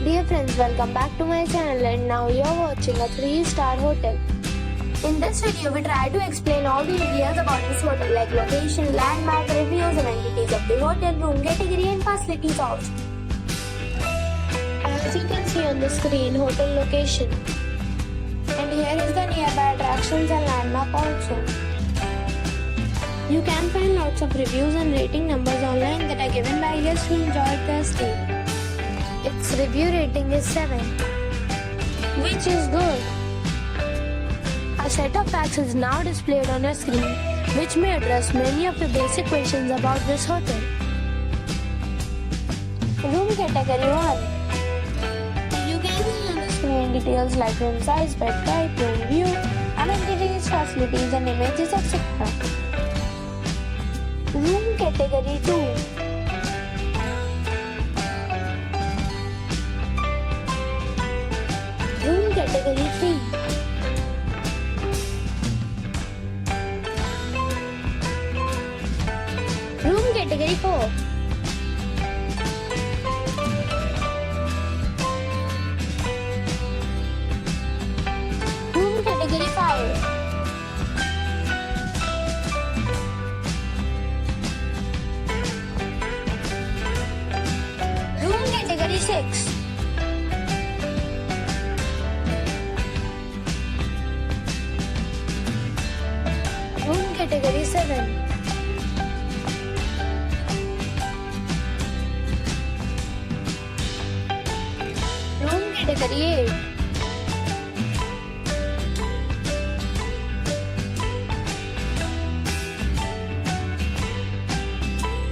Dear friends, welcome back to my channel and now you're watching a 3-star hotel. In this video, we try to explain all the details about this hotel like location, landmark, reviews, amenities of the hotel, room category and facilities also. As you can see on the screen, hotel location. And here is the nearby attractions and landmark also. You can find lots of reviews and rating numbers online that are given by guests who enjoyed their stay. Its review rating is 7, which is good. A set of facts is now displayed on your screen, which may address many of the basic questions about this hotel. Room category 1. You can see on the screen details like room size, bed type, room view, amenities, facilities and images, etc. Room category 2. Room category 3. Room category 4. Room category 5. Room category 6. Room category 7. Room category 8.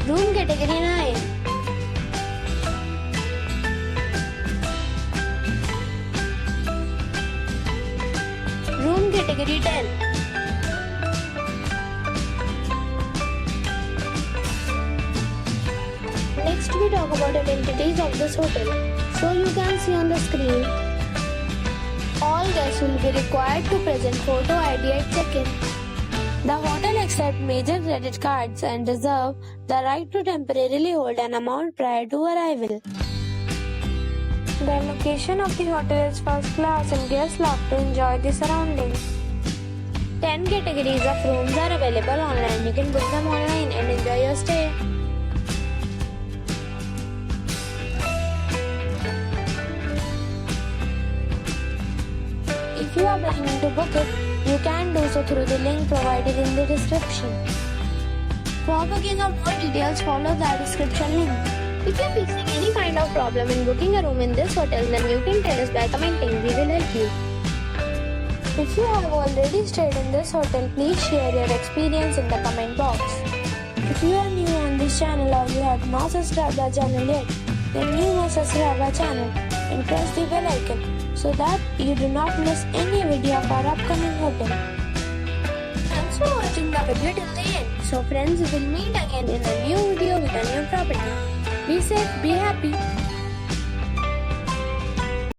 Room category 9. Room category 10. Next we talk about amenities of this hotel. So you can see on the screen, all guests will be required to present photo ID at check-in. The hotel accepts major credit cards and reserve the right to temporarily hold an amount prior to arrival. The location of the hotel is first class and guests love to enjoy the surroundings. 10 categories of rooms are available online. You can book them online and enjoy your stay. If you are planning to book it, you can do so through the link provided in the description. For booking or more details, follow the description link. If you are facing any kind of problem in booking a room in this hotel, then you can tell us by commenting. We will help you. If you have already stayed in this hotel, please share your experience in the comment box. If you are new on this channel or you have not subscribed our channel yet, then you must subscribe our channel and press the bell icon so that you do not miss any video of our upcoming hotel. Thanks for watching the video till the end. So friends, we will meet again in a new video with a new property. Be safe, be happy.